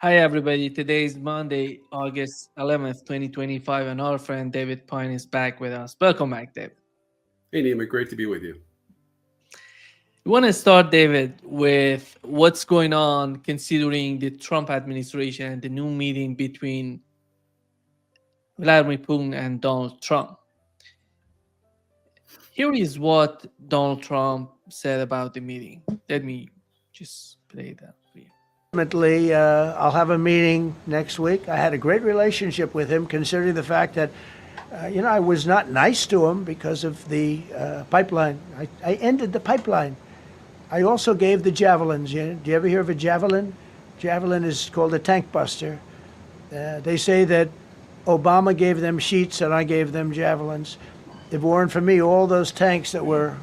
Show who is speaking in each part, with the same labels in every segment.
Speaker 1: Hi, everybody. Today is Monday, August 11th, 2025, and our friend David Pyne is back with us. Welcome back, David.
Speaker 2: Hey, Nima, great to be with you.
Speaker 1: We want to start, David, with what's going on considering the Trump administration and the new meeting between Vladimir Putin and Donald Trump. Here is what Donald Trump said about the meeting. Let me just play that for you.
Speaker 3: Ultimately, I'll have a meeting next week. I had a great relationship with him, considering the fact that, I was not nice to him because of the pipeline. I ended the pipeline. I also gave the javelins. Do you ever hear of a javelin? Javelin is called a tank buster. They say that Obama gave them sheets and I gave them javelins. If it weren't for me, all those tanks that were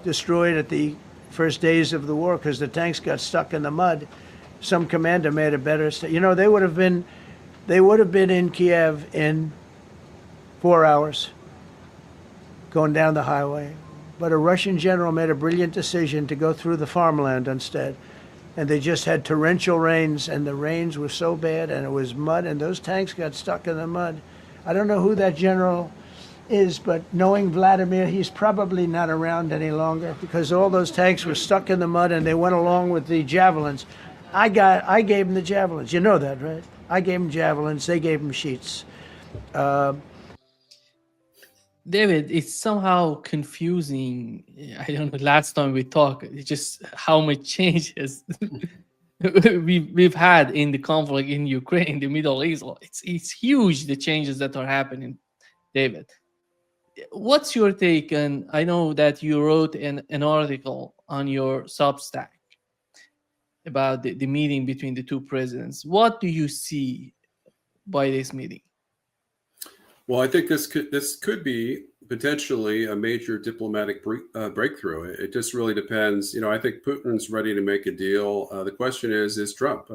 Speaker 3: destroyed at the first days of the war because the tanks got stuck in the mud, some commander made a better. They would have been in Kiev in 4 hours, going down the highway. But a Russian general made a brilliant decision to go through the farmland instead. And they just had torrential rains, and the rains were so bad, and it was mud, and those tanks got stuck in the mud. I don't know who that general is, but knowing Vladimir, he's probably not around any longer because all those tanks were stuck in the mud, and they went along with the javelins. I gave them the javelins. You know that, right? I gave them javelins. They gave them sheets.
Speaker 1: David, it's somehow confusing. I don't know. Last time we talked, it's just how much changes we've had in the conflict in Ukraine, the Middle East. It's huge, the changes that are happening. David, what's your take on? I know that you wrote an article on your Substack about the meeting between the two presidents. What do you see by this meeting?
Speaker 2: Well, I think this could be potentially a major diplomatic breakthrough. It just really depends. I think Putin's ready to make a deal. The question is Trump?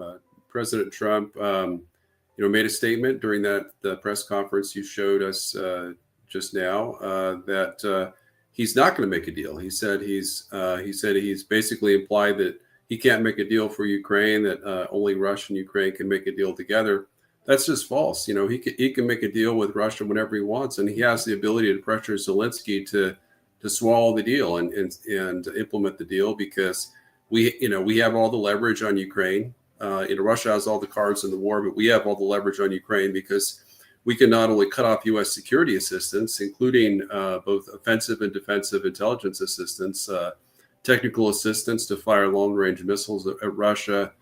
Speaker 2: President Trump, made a statement during the press conference you showed us just now that he's not going to make a deal. He said he's basically implied that he can't make a deal for Ukraine. That only Russia and Ukraine can make a deal together. That's just false. He can make a deal with Russia whenever he wants, and he has the ability to pressure Zelensky to swallow the deal and implement the deal because we have all the leverage on Ukraine. Russia has all the cards in the war, but we have all the leverage on Ukraine because we can not only cut off U.S. security assistance, including both offensive and defensive intelligence assistance, technical assistance to fire long-range missiles at Russia.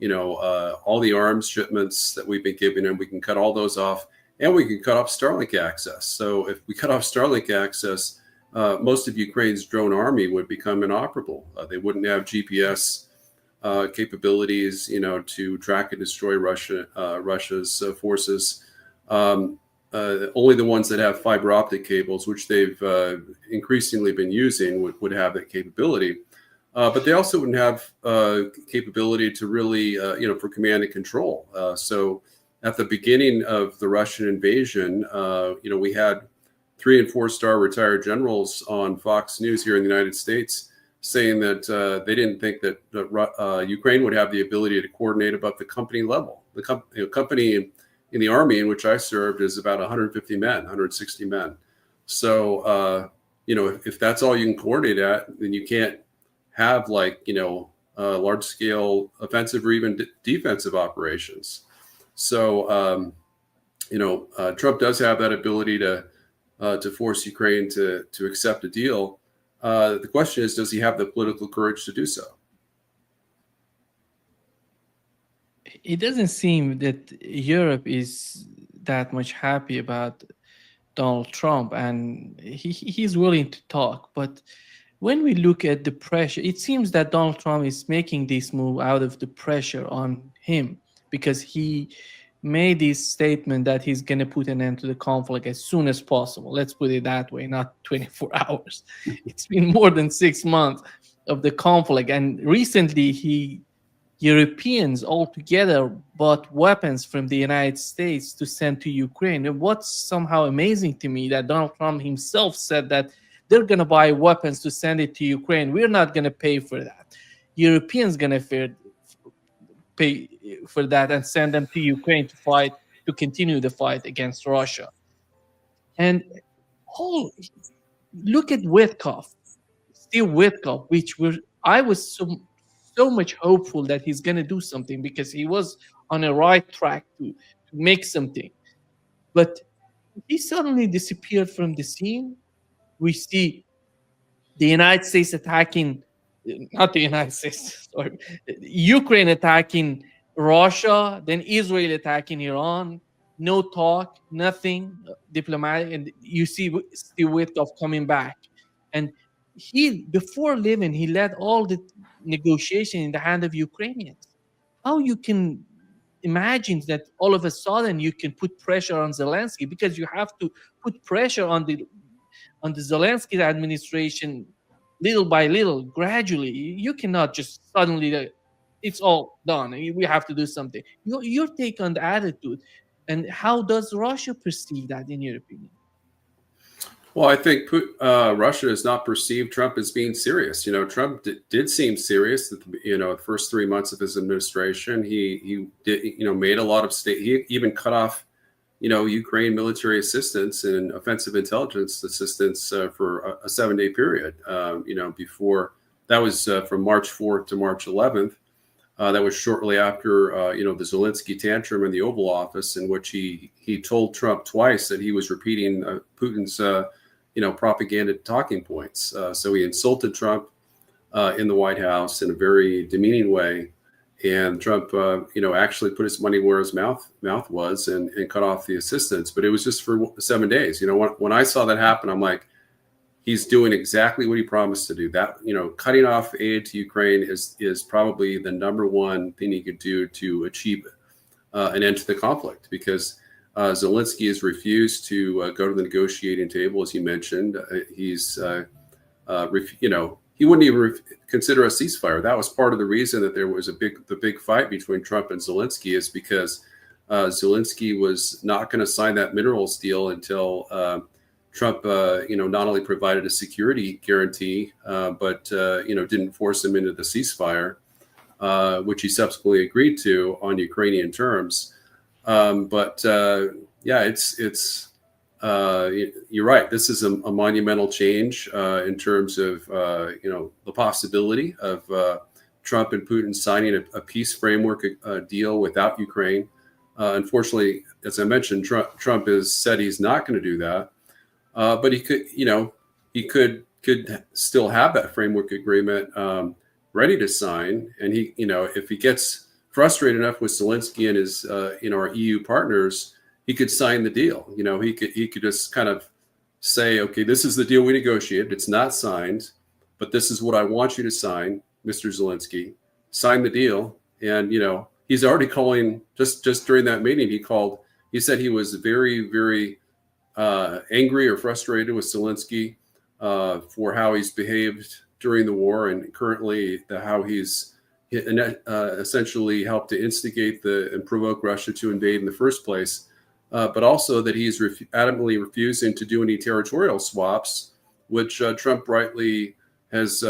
Speaker 2: All the arms shipments that we've been giving them, we can cut all those off, and we can cut off Starlink access. So if we cut off Starlink access, most of Ukraine's drone army would become inoperable. They wouldn't have GPS capabilities, to track and destroy Russia's forces. Only the ones that have fiber optic cables, which they've increasingly been using, would have that capability. But they also wouldn't have capability to really, for command and control. So at the beginning of the Russian invasion, we had 3- and 4-star retired generals on Fox News here in the United States saying that they didn't think that Ukraine would have the ability to coordinate above the company level. The company in the army in which I served is about 150 men, 160 men. So, if that's all you can coordinate at, then you can't have large scale offensive or even defensive operations. So Trump does have that ability to force Ukraine to accept a deal. The question is, does he have the political courage to do so?
Speaker 1: It doesn't seem that Europe is that much happy about Donald Trump, and he's willing to talk. But when we look at the pressure, it seems that Donald Trump is making this move out of the pressure on him because he made this statement that he's going to put an end to the conflict as soon as possible. Let's put it that way, not 24 hours. It's been more than 6 months of the conflict, and recently Europeans altogether bought weapons from the United States to send to Ukraine. And what's somehow amazing to me that Donald Trump himself said that they're going to buy weapons to send it to Ukraine. We're not going to pay for that. Europeans going to pay for that and send them to Ukraine to continue the fight against Russia. And oh, look at Witkoff, Steve Witkoff, I was so much hopeful that he's going to do something because he was on a right track to make something. But he suddenly disappeared from the scene. We see the United States attacking, not the United States, sorry, Ukraine attacking Russia, then Israel attacking Iran. No talk, nothing diplomatic, and you see Steve Witkoff coming back. And he, before leaving, he led all the negotiation in the hand of Ukrainians. How you can imagine that all of a sudden you can put pressure on Zelensky, because you have to put pressure on the Zelensky administration little by little, gradually. You cannot just suddenly it's all done. We have to do something. Your take on the attitude, and how does Russia perceive that, in your opinion?
Speaker 2: Well, I think Russia has not perceived Trump as being serious. Trump did seem serious at the first 3 months of his administration. He did made a lot of he even cut off Ukraine military assistance and offensive intelligence assistance for a 7-day period. Before that was from March 4th to March 11th. That was shortly after the Zelensky tantrum in the Oval Office, in which he told Trump twice that he was repeating Putin's propaganda talking points. So he insulted Trump in the White House in a very demeaning way. And Trump, actually put his money where his mouth was and cut off the assistance. But it was just for 7 days. When I saw that happen, I'm like, he's doing exactly what he promised to do. That, cutting off aid to Ukraine is probably the number one thing he could do to achieve an end to the conflict, because Zelensky has refused to go to the negotiating table, as you mentioned. He wouldn't even consider a ceasefire. That was part of the reason that there was the big fight between Trump and Zelensky, is because Zelensky was not going to sign that minerals deal until Trump, not only provided a security guarantee, but didn't force him into the ceasefire, which he subsequently agreed to on Ukrainian terms. You're right. This is a monumental change in terms of the possibility of Trump and Putin signing a peace framework deal without Ukraine. Unfortunately, as I mentioned, Trump has said he's not going to do that, but he could still have that framework agreement ready to sign. And if he gets frustrated enough with Zelensky and his our EU partners, he could sign the deal. He could just kind of say, okay, this is the deal we negotiated. It's not signed, but this is what I want you to sign, Mr. Zelensky. Sign the deal. And he's already calling. Just during that meeting, he said he was very, very angry or frustrated with Zelensky for how he's behaved during the war, and currently how he's essentially helped to instigate and provoke Russia to invade in the first place. But also that he's adamantly refusing to do any territorial swaps, which Trump rightly has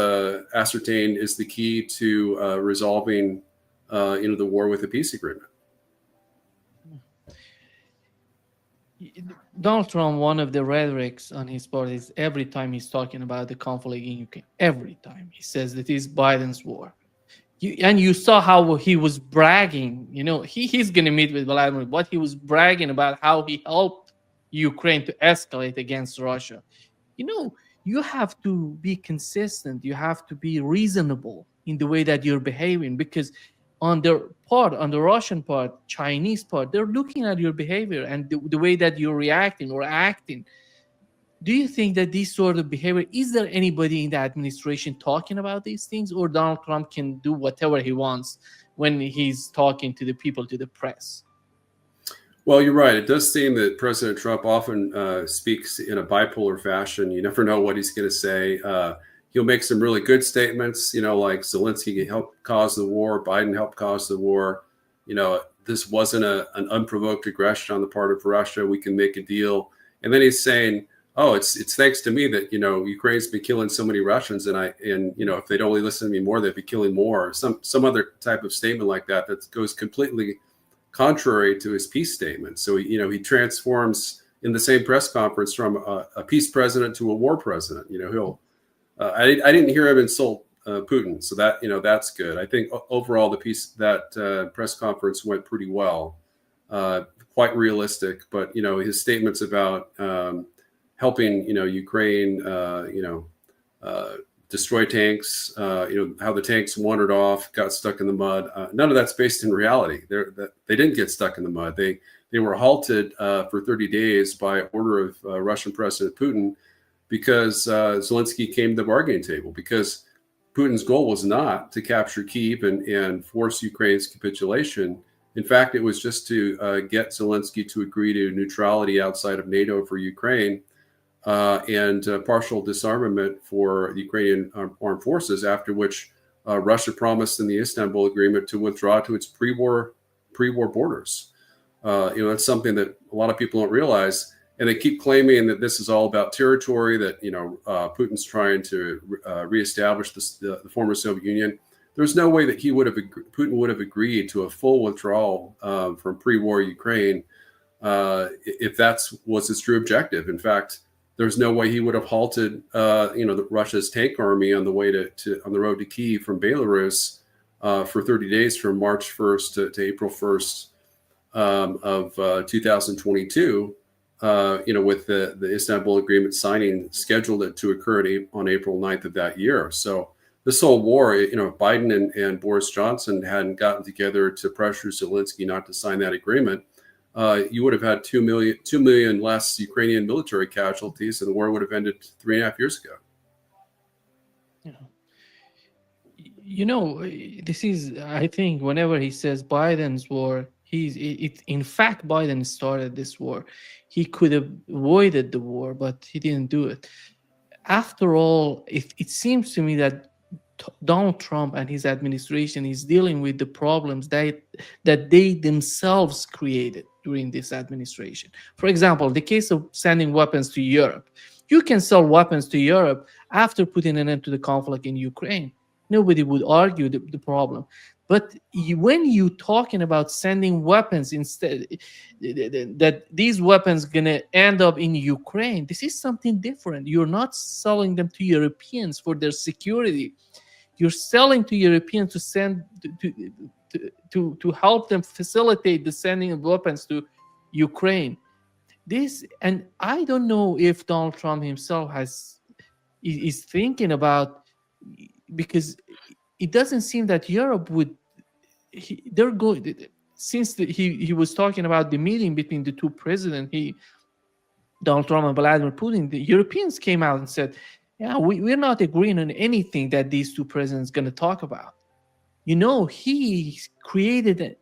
Speaker 2: ascertained is the key to resolving the war with a peace agreement.
Speaker 1: Donald Trump, one of the rhetorics on his part is every time he's talking about the conflict in Ukraine, every time he says that it's Biden's war. You saw how he was bragging. He's going to meet with Vladimir, but he was bragging about how he helped Ukraine to escalate against Russia. You have to be consistent. You have to be reasonable in the way that you're behaving, because on the Russian part, Chinese part, they're looking at your behavior and the way that you're reacting or acting. Do you think that this sort of behavior, is there anybody in the administration talking about these things, or Donald Trump can do whatever he wants when he's talking to the people, to the press?
Speaker 2: Well, you're right. It does seem that President Trump often speaks in a bipolar fashion. You never know what he's going to say. He'll make some really good statements, like Zelensky helped cause the war, Biden helped cause the war. This wasn't an unprovoked aggression on the part of Russia. We can make a deal. And then he's saying, oh, it's thanks to me that Ukraine's been killing so many Russians, and if they'd only listen to me more, they'd be killing more. Or some other type of statement like that goes completely contrary to his peace statement. So he transforms in the same press conference from a peace president to a war president. I didn't hear him insult Putin, so that's good. I think overall that press conference went pretty well, quite realistic. But his statements about helping Ukraine destroy tanks, how the tanks wandered off, got stuck in the mud. None of that's based in reality. They didn't get stuck in the mud. They were halted for 30 days by order of Russian President Putin because Zelensky came to the bargaining table, because Putin's goal was not to capture Kyiv and force Ukraine's capitulation. In fact, it was just to get Zelensky to agree to neutrality outside of NATO for Ukraine, and partial disarmament for the Ukrainian armed forces, after which Russia promised in the Istanbul Agreement to withdraw to its pre-war borders. That's something that a lot of people don't realize. And they keep claiming that this is all about territory, that Putin's trying to reestablish the former Soviet Union. There's no way that Putin would have agreed to a full withdrawal from pre-war Ukraine if that was his true objective. In fact, there's no way he would have halted Russia's tank army on the way on the road to Kyiv from Belarus for 30 days from March 1st to April 1st of 2022. With the Istanbul Agreement signing scheduled to occur on April 9th of that year. So this whole war, if Biden and Boris Johnson hadn't gotten together to pressure Zelensky not to sign that agreement, you would have had 2 million less Ukrainian military casualties, and the war would have ended 3.5 years ago.
Speaker 1: This is, I think, whenever he says Biden's war, in fact, Biden started this war. He could have avoided the war, but he didn't do it. After all, it seems to me that Donald Trump and his administration is dealing with the problems that they themselves created during this administration. For example, the case of sending weapons to Europe. You can sell weapons to Europe after putting an end to the conflict in Ukraine. Nobody would argue the problem. But when you're talking about sending weapons instead, that these weapons going to end up in Ukraine, this is something different. You're not selling them to Europeans for their security. You're selling to Europeans to send to help them facilitate the sending of weapons to Ukraine. And I don't know if Donald Trump himself is thinking about, because it doesn't seem that Europe would. They're going, since he was talking about the meeting between the two presidents, Donald Trump and Vladimir Putin. The Europeans came out and said, "Yeah, we're not agreeing on anything that these two presidents going to talk about." He created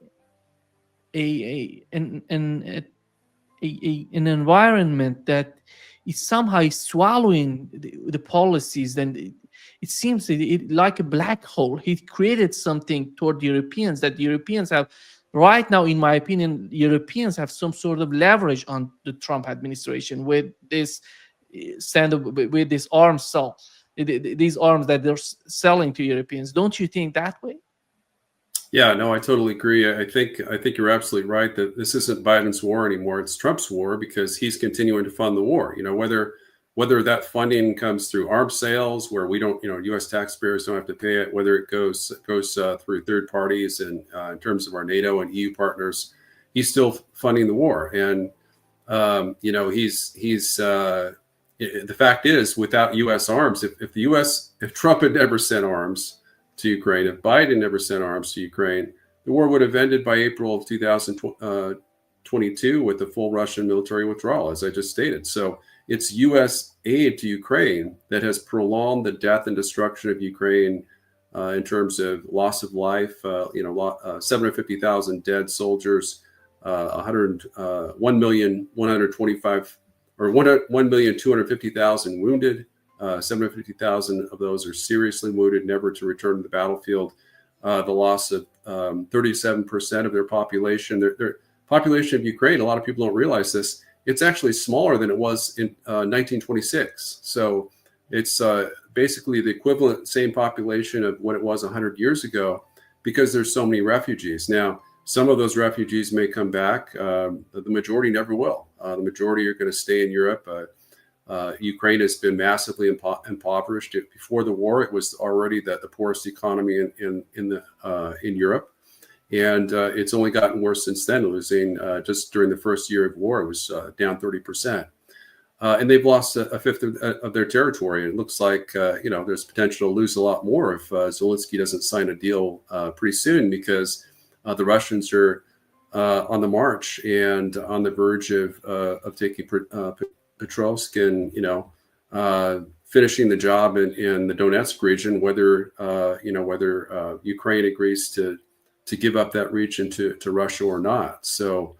Speaker 1: an environment that is somehow swallowing the policies. Then it seems like a black hole. He created something toward the Europeans that the Europeans have right now. In my opinion, Europeans have some sort of leverage on the Trump administration with this with this arms sale, these arms that they're selling to Europeans. Don't you think that way?
Speaker 2: Yeah, no, I totally agree. I think you're absolutely right that this isn't Biden's war anymore. It's Trump's war, because he's continuing to fund the war. Whether that funding comes through arms sales, where we don't, U.S. taxpayers don't have to pay it, whether it goes through third parties, and in terms of our NATO and EU partners, he's still funding the war. And the fact is, without U.S. arms, if Trump had never sent arms to Ukraine, if Biden never sent arms to Ukraine, the war would have ended by April of 2022 with the full Russian military withdrawal, as I just stated. So it's U.S. aid to Ukraine that has prolonged the death and destruction of Ukraine in terms of loss of life. 750,000 dead soldiers, 1,250,000 wounded. 750,000 of those are seriously wounded, never to return to the battlefield. The loss of 37% of their population. Their population of Ukraine, a lot of people don't realize this, it's actually smaller than it was in 1926. So it's basically the equivalent, same population of what it was 100 years ago, because there's so many refugees. Now, some of those refugees may come back. The majority never will. The majority are going to stay in Europe. Ukraine has been massively impoverished. Before the war, it was already the poorest economy in Europe. And it's only gotten worse since then, losing just during the first year of war, it was down 30%. And they've lost a fifth of their territory. And it looks like, there's potential to lose a lot more if Zelensky doesn't sign a deal pretty soon, because the Russians are on the march and on the verge of taking Petrovsk and, finishing the job in the Donetsk region, whether Ukraine agrees to give up that region to Russia or not. So,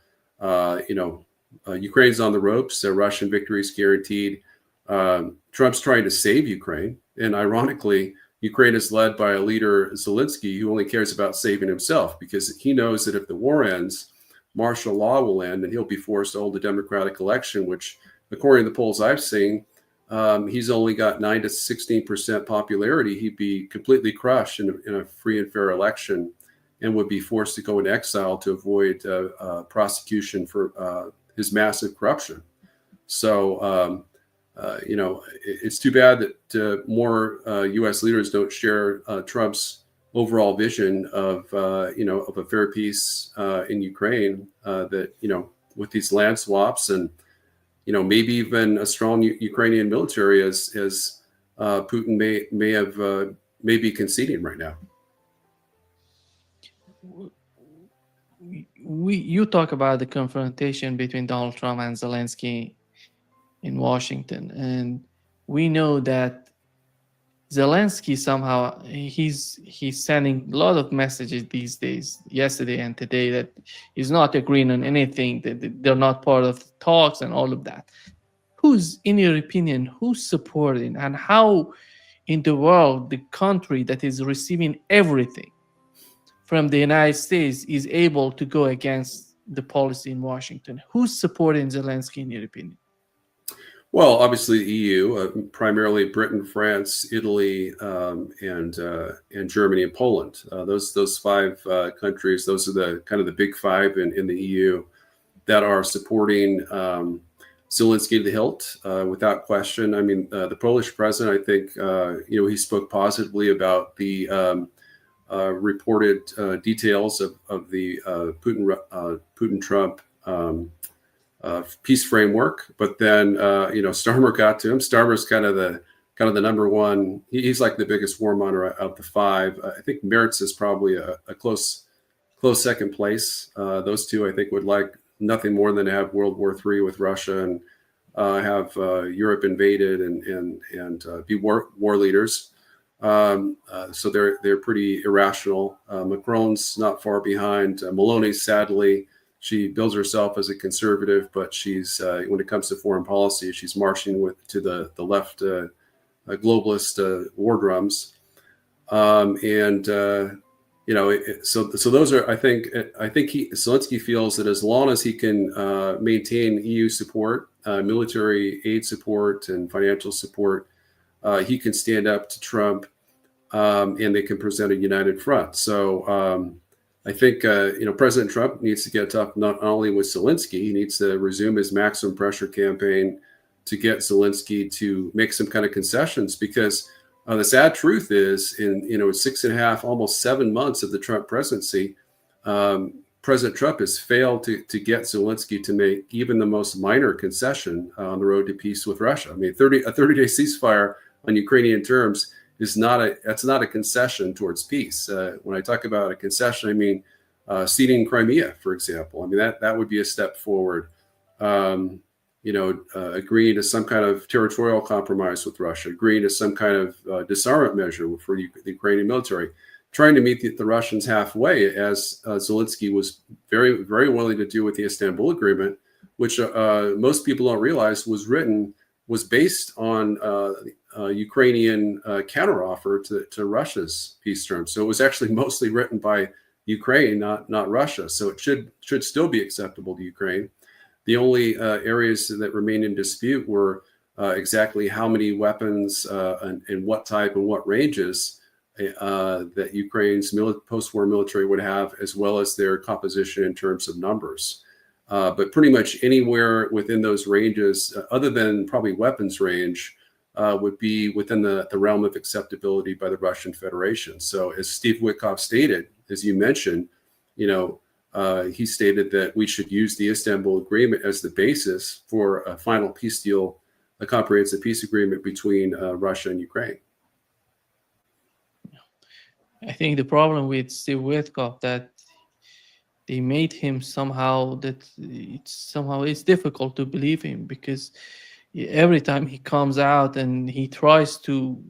Speaker 2: Ukraine's on the ropes. Russian victory is guaranteed. Trump's trying to save Ukraine. And ironically, Ukraine is led by a leader, Zelensky, who only cares about saving himself, because he knows that if the war ends, martial law will end and he'll be forced to hold a democratic election, which, according to the polls I've seen, he's only got 9 to 16% popularity. He'd be completely crushed in a free and fair election, and would be forced to go into exile to avoid prosecution for his massive corruption. So, it's too bad that more U.S. leaders don't share Trump's overall vision of a fair peace in Ukraine. That with these land swaps and maybe even a strong Ukrainian military, as Putin may be conceding right now.
Speaker 1: You talk about the confrontation between Donald Trump and Zelensky in Washington, and we know that Zelensky somehow he's sending a lot of messages these days, yesterday and today, that he's not agreeing on anything, that they're not part of the talks and all of that. Who's, in your opinion, who's supporting, and how in the world the country that is receiving everything from the United States is able to go against the policy in Washington? Who's supporting Zelensky, in your opinion?
Speaker 2: Well, obviously the EU, primarily Britain, France, Italy, and Germany and Poland. Those five countries, those are the kind of the big five in the EU that are supporting Zelensky to the hilt, without question. I mean, the Polish president, I think, he spoke positively about the reported details of the Putin-Trump peace framework, but then Starmer got to him. Starmer's kind of the number one. He's like the biggest warmonger of the five. I think Merz is probably a close second place. Those two, I think, would like nothing more than to have World War III with Russia and have Europe invaded and be war leaders. So they're pretty irrational. Macron's not far behind. Meloni, sadly, she bills herself as a conservative, but she's when it comes to foreign policy, she's marching to the left globalist war drums. So those are, I think Zelensky feels that as long as he can maintain EU support, military aid support, and financial support, he can stand up to Trump, and they can present a united front. So I think President Trump needs to get tough not only with Zelensky. He needs to resume his maximum pressure campaign to get Zelensky to make some kind of concessions, because the sad truth is, in 6.5, almost 7 months of the Trump presidency, President Trump has failed to get Zelensky to make even the most minor concession on the road to peace with Russia. I mean, a 30-day ceasefire on Ukrainian terms is not a concession towards peace. When I talk about a concession, I mean ceding Crimea, for example. I mean that would be a step forward. Agreeing to some kind of territorial compromise with Russia, agreeing to some kind of disarmament measure for the Ukrainian military, trying to meet the Russians halfway, as Zelensky was very, very willing to do with the Istanbul Agreement, which most people don't realize was based on Ukrainian counteroffer to Russia's peace terms. So it was actually mostly written by Ukraine, not Russia. So it should still be acceptable to Ukraine. The only areas that remained in dispute were exactly how many weapons and what type and what ranges that Ukraine's post-war military would have, as well as their composition in terms of numbers. But pretty much anywhere within those ranges, other than probably weapons range, would be within the realm of acceptability by the Russian Federation. So, as Steve Witkoff stated, as you mentioned, he stated that we should use the Istanbul Agreement as the basis for a final peace deal, a comprehensive peace agreement between Russia and Ukraine.
Speaker 1: I think the problem with Steve Witkoff that they made him somehow that it's difficult to believe him, because every time he comes out and he tries to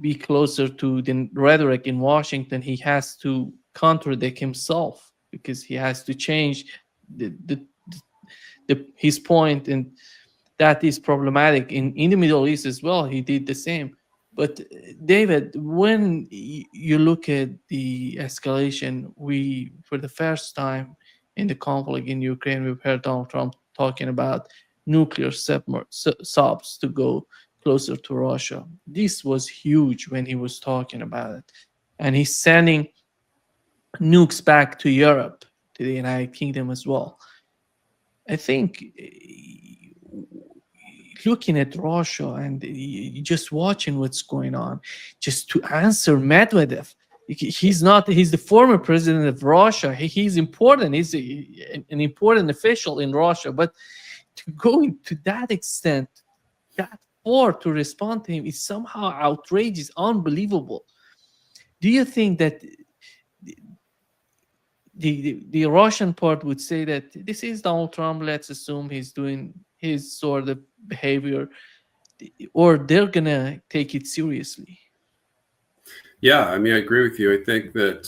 Speaker 1: be closer to the rhetoric in Washington, he has to contradict himself, because he has to change his point, and that is problematic. In the Middle East as well, he did the same. But David, when you look at the escalation, we, for the first time in the conflict in Ukraine, we've heard Donald Trump talking about nuclear subs to go closer to Russia. This was huge when he was talking about it. And he's sending nukes back to Europe, to the United Kingdom as well. I think looking at Russia and just watching what's going on, just to answer Medvedev, he's the former president of Russia. He's important. He's an important official in Russia. But to go to that extent, that far to respond to him is somehow outrageous, unbelievable. Do you think that the Russian part would say that this is Donald Trump, let's assume he's doing his sort of behavior, or they're gonna take it seriously?
Speaker 2: Yeah, I mean, I agree with you. I think that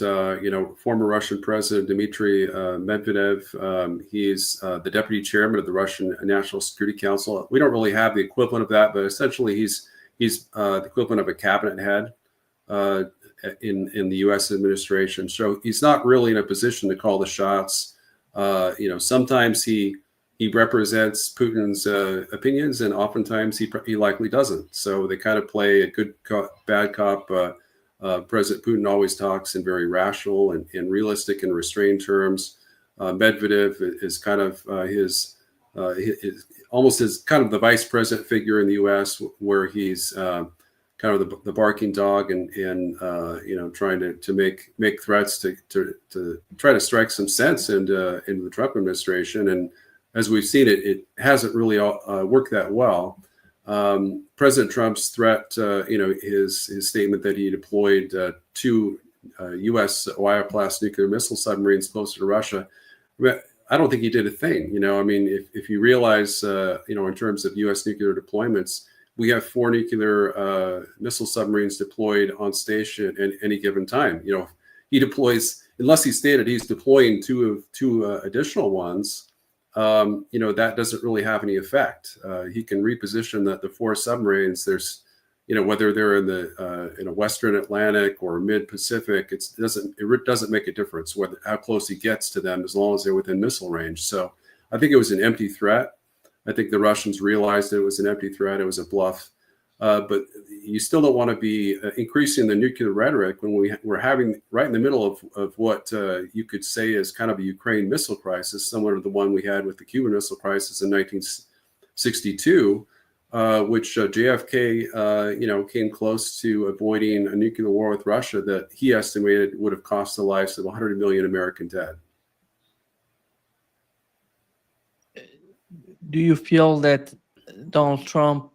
Speaker 2: former Russian President Dmitry Medvedev, he's the deputy chairman of the Russian National Security Council. We don't really have the equivalent of that, but essentially he's the equivalent of a cabinet head in the U.S. administration. So he's not really in a position to call the shots. Sometimes he represents Putin's opinions, and oftentimes he likely doesn't. So they kind of play a good cop, bad cop. President Putin always talks in very rational and realistic and restrained terms. Medvedev is kind of his almost as kind of the vice president figure in the U.S., where he's kind of the barking dog and trying to make threats to try to strike some sense into the Trump administration. And as we've seen, it hasn't really worked that well. President Trump's threat, his statement that he deployed two U.S. Ohio-class nuclear missile submarines closer to Russia, I don't think he did a thing. I mean, if you realize, in terms of U.S. nuclear deployments, we have 4 nuclear missile submarines deployed on station at any given time. He deploys, unless he stated he's deploying two additional ones. That doesn't really have any effect. He can reposition the 4 submarines. There's, whether they're in the Western Atlantic or mid Pacific, it doesn't make a difference how close he gets to them, as long as they're within missile range. So I think it was an empty threat. I think the Russians realized it was an empty threat. It was a bluff. But you still don't want to be increasing the nuclear rhetoric when we're having right in the middle of what you could say is kind of a Ukraine missile crisis, similar to the one we had with the Cuban Missile Crisis in 1962, which JFK, came close to avoiding a nuclear war with Russia that he estimated would have cost the lives of 100 million American dead.
Speaker 1: Do you feel that Donald Trump,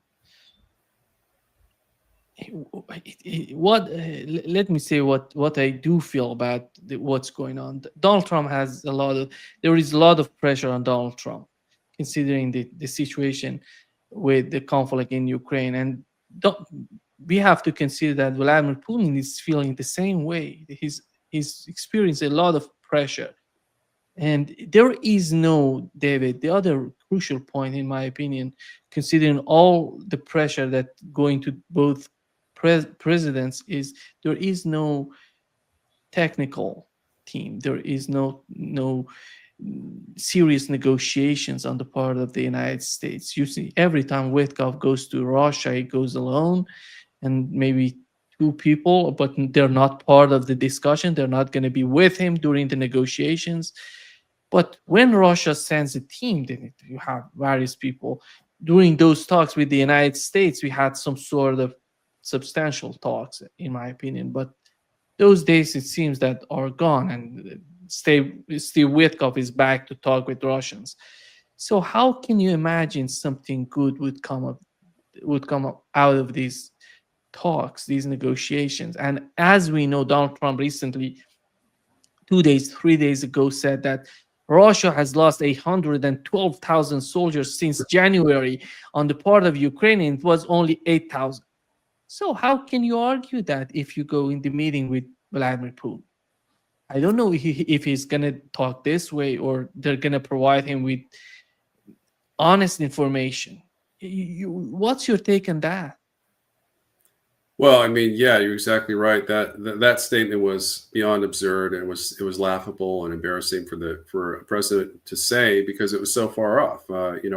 Speaker 1: let me say what I do feel about what's going on. Donald Trump there is a lot of pressure on Donald Trump, considering the situation with the conflict in Ukraine. And we have to consider that Vladimir Putin is feeling the same way. He's experienced a lot of pressure. And there is no, David, the other crucial point, in my opinion, considering all the pressure that going to both presidents, is there is no technical team. There is no serious negotiations on the part of the United States. You see, every time Witkoff goes to Russia, he goes alone and maybe two people, but they're not part of the discussion. They're not going to be with him during the negotiations. But when Russia sends a team, then you have various people. During those talks with the United States, we had some sort of substantial talks, in my opinion. But those days, it seems that are gone, and Steve Witkoff is back to talk with Russians. So how can you imagine something good would come up out of these talks, these negotiations? And as we know, Donald Trump recently, 2 days, 3 days ago, said that Russia has lost 112,000 soldiers since January. On the part of Ukraine, it was only 8,000. So how can you argue that if you go in the meeting with Vladimir Putin? I don't know if he's going to talk this way or they're going to provide him with honest information. What's your take on that?
Speaker 2: Well, I mean, yeah, you're exactly right. That statement was beyond absurd, and it was laughable and embarrassing for a president to say, because it was so far off.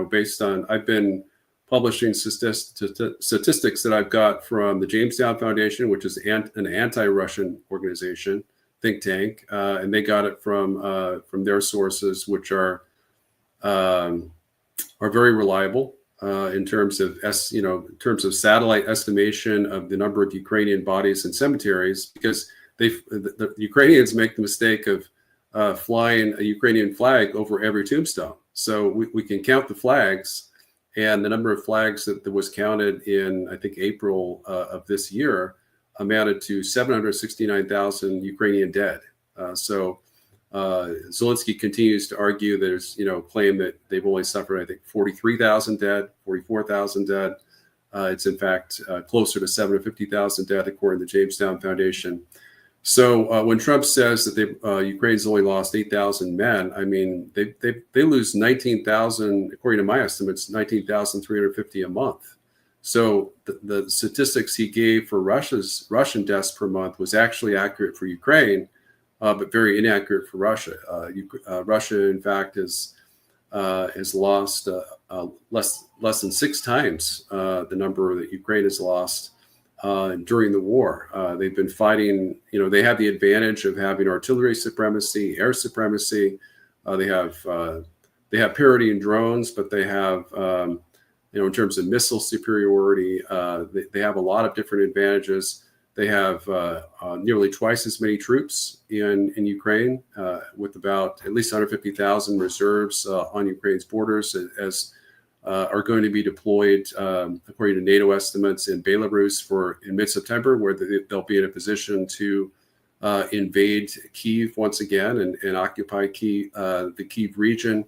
Speaker 2: Based on, I've been publishing statistics that I've got from the Jamestown Foundation, which is an anti-Russian organization, think tank, and they got it from their sources, which are very reliable. In terms of satellite estimation of the number of Ukrainian bodies in cemeteries, because the Ukrainians make the mistake of flying a Ukrainian flag over every tombstone. So we can count the flags, and the number of flags that was counted in, I think, April of this year amounted to 769,000 Ukrainian dead. Zelensky continues to argue there's, claim that they've only suffered, I think, 43,000 dead, 44,000 dead. It's in fact closer to 750,000 dead, according to the Jamestown Foundation. So when Trump says that Ukraine's only lost 8,000 men, I mean, they lose 19,000, according to my estimates, 19,350 a month. So the statistics he gave for Russian deaths per month was actually accurate for Ukraine, but very inaccurate for Russia. Russia, in fact, has lost less than 6 times the number that Ukraine has lost during the war. They've been fighting. They have the advantage of having artillery supremacy, air supremacy. They have parity in drones, but they have, in terms of missile superiority, they have a lot of different advantages. They have nearly twice as many troops in Ukraine, with about at least 150,000 reserves on Ukraine's borders, as are going to be deployed, according to NATO estimates, in Belarus in mid-September, where they'll be in a position to invade Kyiv once again and occupy the Kyiv region,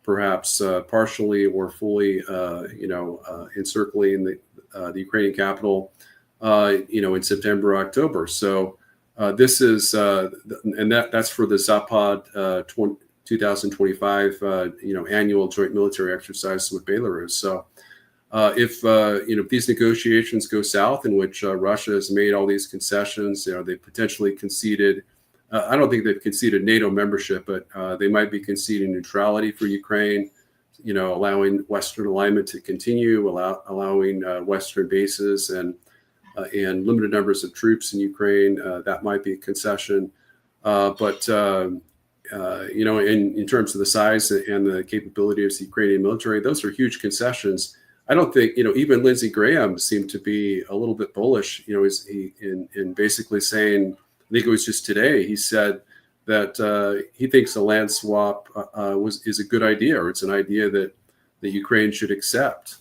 Speaker 2: perhaps partially or fully, encircling the Ukrainian capital. In September, October. So this is, and that's for the Zapad 2025, annual joint military exercise with Belarus. So if these negotiations go south, in which Russia has made all these concessions, they potentially conceded. I don't think they've conceded NATO membership, but they might be conceding neutrality for Ukraine. Allowing Western alignment to continue, allowing Western bases and limited numbers of troops in Ukraine. That might be a concession. But in terms of the size and the capability of the Ukrainian military, those are huge concessions. I don't think, even Lindsey Graham seemed to be a little bit bullish, in basically saying, I think it was just today, he said that he thinks a land swap is a good idea, or it's an idea that Ukraine should accept.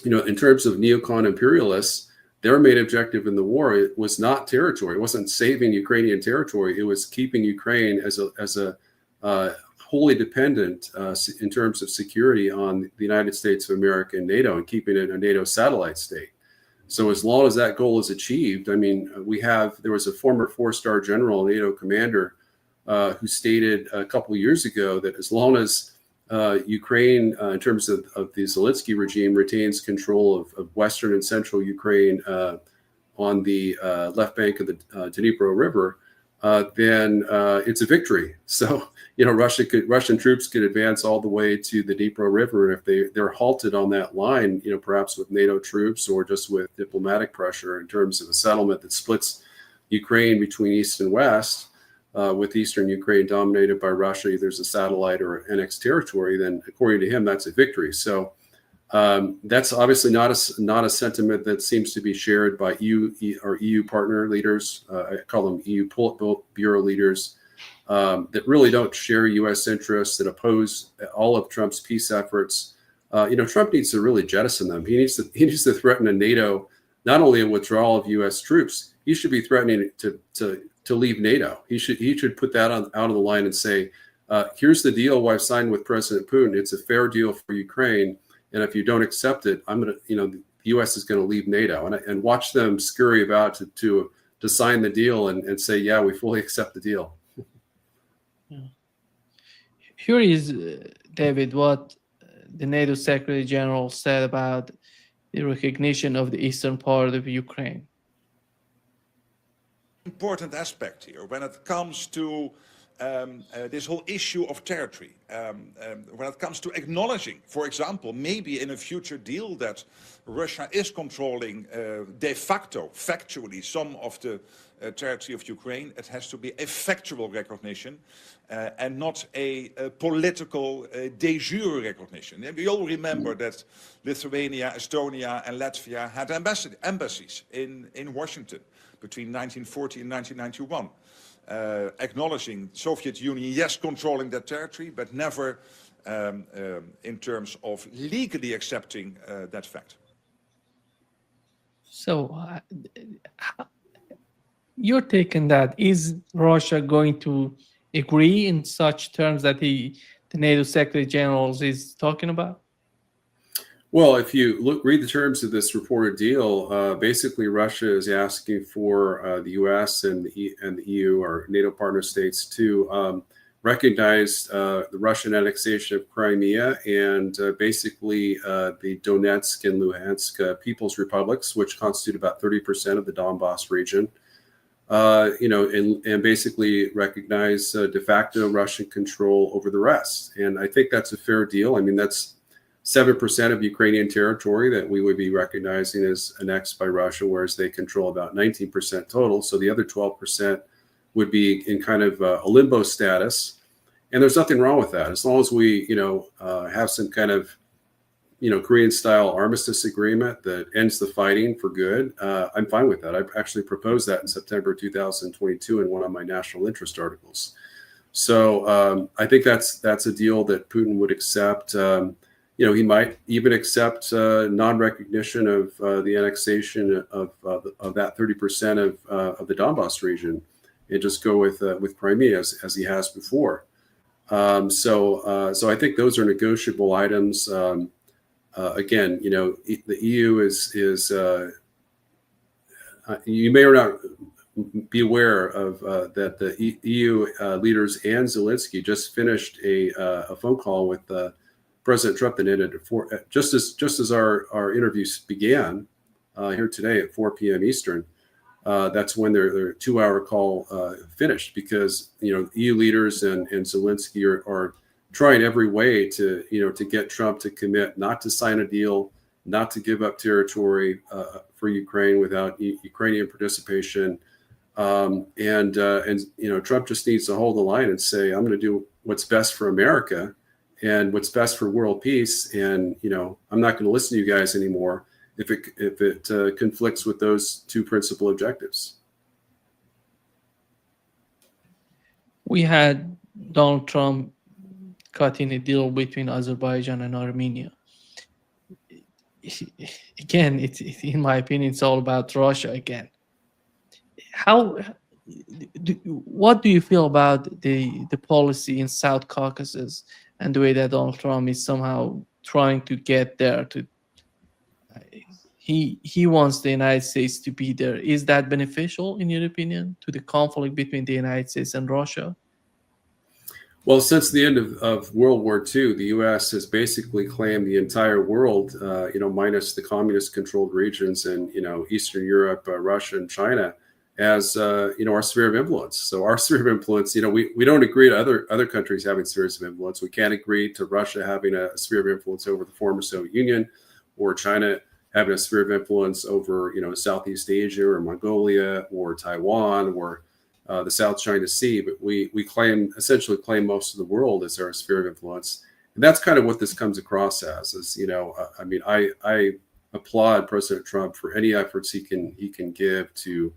Speaker 2: In terms of neocon imperialists, their main objective in the war was not territory. It wasn't saving Ukrainian territory. It was keeping Ukraine as a wholly dependent in terms of security on the United States of America and NATO, and keeping it a NATO satellite state. So as long as that goal is achieved, I mean, there was a former 4-star general, NATO commander, who stated a couple of years ago that as long as Ukraine, in terms of the Zelensky regime, retains control of Western and Central Ukraine on the left bank of the Dnipro River, then it's a victory. So, Russian troops could advance all the way to the Dnipro River. And if they're halted on that line, perhaps with NATO troops or just with diplomatic pressure in terms of a settlement that splits Ukraine between East and West, with Eastern Ukraine dominated by Russia, either as a satellite or annexed territory, then according to him, that's a victory. So that's obviously not a sentiment that seems to be shared by EU partner leaders. I call them EU Politburo leaders that really don't share U.S. interests, that oppose all of Trump's peace efforts. Trump needs to really jettison them. He needs to threaten a NATO, not only a withdrawal of U.S. troops. He should be threatening to leave NATO. He should put that out of the line and say, here's the deal I've signed with President Putin. It's a fair deal for Ukraine. And if you don't accept it, the U.S. is going to leave NATO, and watch them scurry about to sign the deal and say, yeah, we fully accept the deal.
Speaker 1: Yeah. Here is, David, what the NATO Secretary General said about the recognition of the eastern part of Ukraine.
Speaker 4: Important aspect here when it comes to this whole issue of territory, when it comes to acknowledging, for example, maybe in a future deal that Russia is controlling de facto, factually, some of the territory of Ukraine, it has to be a factual recognition and not a political de jure recognition. And we all remember that Lithuania, Estonia and Latvia had embassies in Washington between 1940 and 1991. Acknowledging Soviet Union, yes, controlling that territory, but never in terms of legally accepting that fact.
Speaker 1: So, your take on that, is Russia going to agree in such terms that the NATO Secretary General is talking about?
Speaker 2: Well, if you read the terms of this reported deal, basically Russia is asking for the U.S. and the EU or NATO partner states to recognize the Russian annexation of Crimea and basically the Donetsk and Luhansk People's Republics, which constitute about 30% of the Donbass region. And basically recognize de facto Russian control over the rest. And I think that's a fair deal. I mean, that's 7% of Ukrainian territory that we would be recognizing as annexed by Russia, whereas they control about 19% total. So the other 12% would be in kind of a limbo status. And there's nothing wrong with that. As long as we, have some kind of, Korean-style armistice agreement that ends the fighting for good, I'm fine with that. I actually proposed that in September 2022 in one of my national interest articles. So I think that's a deal that Putin would accept. He might even accept non-recognition of the annexation of that 30% of the Donbass region, and just go with Crimea as he has before. So I think those are negotiable items. Again, the EU is you may or not be aware of that the EU leaders and Zelensky just finished a phone call with President Trump that ended at just as our interviews began here today at 4 p.m. Eastern. That's when their 2-hour call finished, because EU leaders and Zelensky are trying every way to get Trump to commit not to sign a deal, not to give up territory for Ukraine without Ukrainian participation, and Trump just needs to hold the line and say, I'm going to do what's best for America and what's best for world peace, and I'm not going to listen to you guys anymore if it conflicts with those two principal objectives.
Speaker 1: We had Donald Trump cutting a deal between Azerbaijan and Armenia. Again, it's in my opinion, it's all about Russia again. What do you feel about the policy in South Caucasus and the way that Donald Trump is somehow trying to get there? He wants the United States to be there. Is that beneficial, in your opinion, to the conflict between the United States and Russia?
Speaker 2: Well, since the end of World War II, the U.S. has basically claimed the entire world, minus the communist-controlled regions in, Eastern Europe, Russia, and China, as our sphere of influence. So our sphere of influence, we don't agree to other countries having spheres of influence. We can't agree to Russia having a sphere of influence over the former Soviet Union, or China having a sphere of influence over Southeast Asia or Mongolia or Taiwan or the South China Sea. But we essentially claim most of the world as our sphere of influence, and that's kind of what this comes across as. I applaud President Trump for any efforts he can give to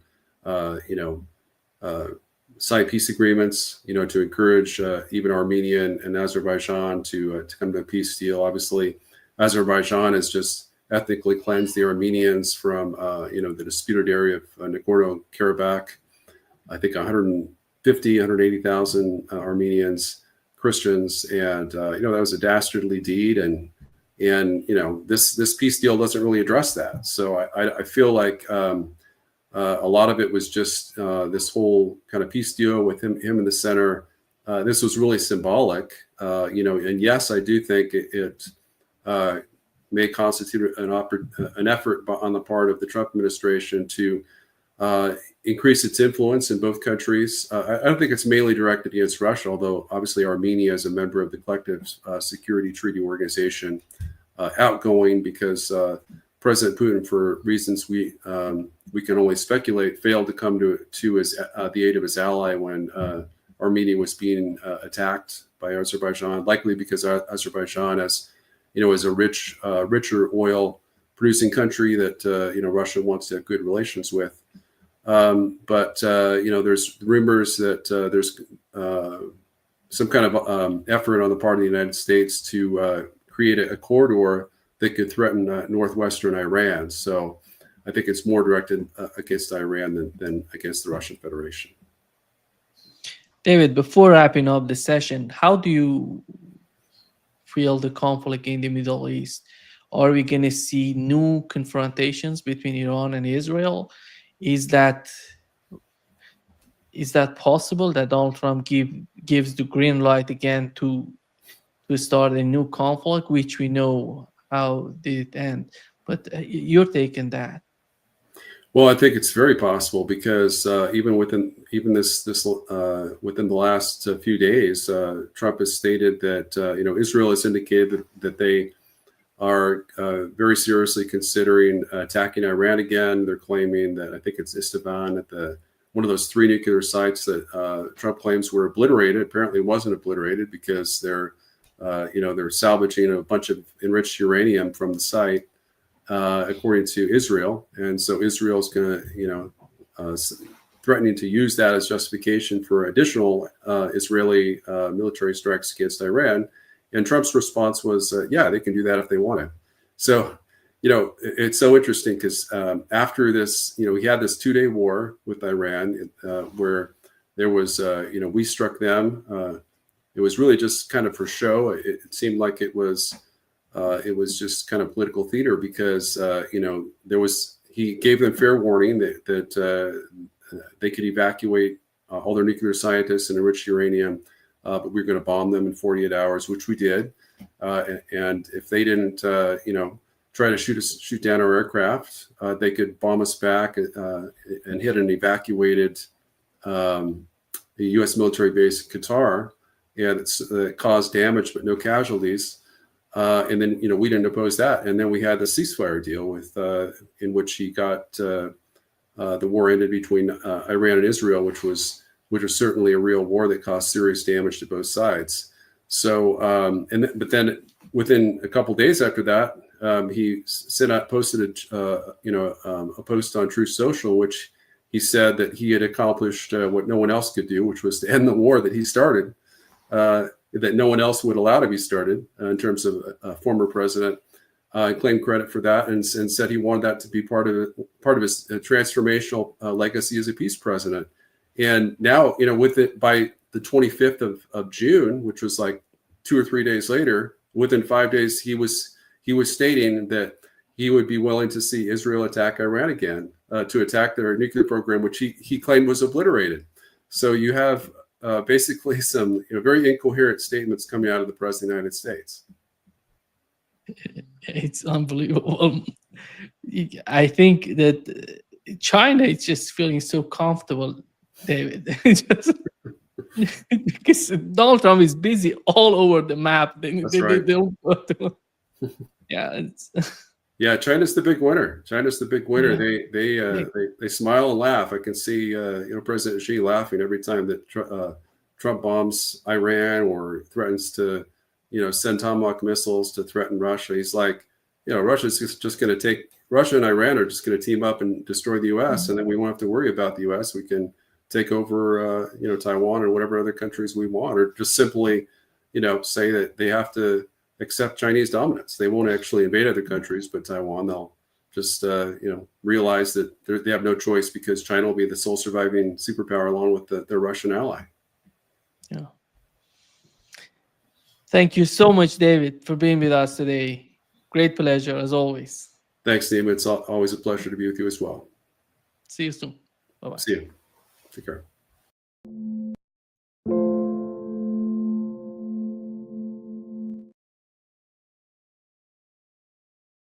Speaker 2: sign peace agreements, to encourage even Armenia and Azerbaijan to come to a peace deal. Obviously, Azerbaijan has just ethnically cleansed the Armenians from the disputed area of Nagorno-Karabakh. I think 180,000 Armenians, Christians, and that was a dastardly deed, and this peace deal doesn't really address that. So I feel like a lot of it was just this whole kind of peace deal with him in the center. This was really symbolic, and yes, I do think it may constitute an effort on the part of the Trump administration to increase its influence in both countries. I don't think it's mainly directed against Russia, although obviously Armenia is a member of the Collective Security Treaty Organization, outgoing because President Putin, for reasons we can only speculate, failed to come to his the aid of his ally when Armenia was being attacked by Azerbaijan, likely because Azerbaijan is a richer oil producing country that Russia wants to have good relations with. But there's rumors that there's some kind of effort on the part of the United States to create a corridor that could threaten northwestern Iran. So I think it's more directed against Iran than against the Russian Federation.
Speaker 1: David, before wrapping up the session, how do you feel the conflict in the Middle East? Are we going to see new confrontations between Iran and Israel? Is that possible that Donald Trump gives the green light again to start a new conflict, which we know how did it end? But your take on that?
Speaker 2: Well, I think it's very possible because even within the last few days, Trump has stated that Israel has indicated that they are very seriously considering attacking Iran again. They're claiming that, I think it's Estevan, at one of those 3 nuclear sites that Trump claims were obliterated. Apparently, wasn't obliterated because they're salvaging a bunch of enriched uranium from the site, according to Israel. And so Israel's going to, threatening to use that as justification for additional Israeli military strikes against Iran. And Trump's response was, yeah, they can do that if they wanted. So, it's so interesting because after this, we had this 2-day war with Iran where there was, we struck them. It was really just kind of for show. It seemed like it was just kind of political theater because, he gave them fair warning that they could evacuate all their nuclear scientists and enriched uranium, but we were going to bomb them in 48 hours, which we did. And if they didn't, try to shoot down our aircraft, they could bomb us back and hit an evacuated U.S. military base in Qatar, and it caused damage but no casualties. And then we didn't oppose that, and then we had the ceasefire deal with in which he got the war ended between Iran and Israel, which was certainly a real war that caused serious damage to both sides. So but then within a couple days after that, he posted a post on Truth Social, which he said that he had accomplished what no one else could do, which was to end the war that he started, that no one else would allow to be started in terms of a former president. Claimed credit for that and said he wanted that to be part of his transformational legacy as a peace president. And now, with it by the 25th of June, which was like 2 or 3 days later, within 5 days, he was stating that he would be willing to see Israel attack Iran again, to attack their nuclear program, which he claimed was obliterated. So you have basically some very incoherent statements coming out of the President of the United States.
Speaker 1: It's unbelievable. I think that China is just feeling so comfortable, David. Just because Donald Trump is busy all over the map.
Speaker 2: That's right.
Speaker 1: They don't yeah, it's,
Speaker 2: Yeah, China's the big winner. China's the big winner.
Speaker 1: Yeah.
Speaker 2: They smile and laugh. I can see President Xi laughing every time that Trump bombs Iran or threatens to send Tomahawk missiles to threaten Russia. He's like, Russia's just going to take Russia and Iran are just going to team up and destroy the U.S. and then we won't have to worry about the U.S. We can take over Taiwan or whatever other countries we want, or just simply say that they have to accept Chinese dominance. They won't actually invade other countries, but Taiwan, they'll just realize that they have no choice because China will be the sole surviving superpower along with their Russian ally.
Speaker 1: Yeah. Thank you so much, David, for being with us today. Great pleasure as always.
Speaker 2: Thanks, Nima. It's always a pleasure to be with you as well.
Speaker 1: See you soon. Bye-bye.
Speaker 2: See you. Take care.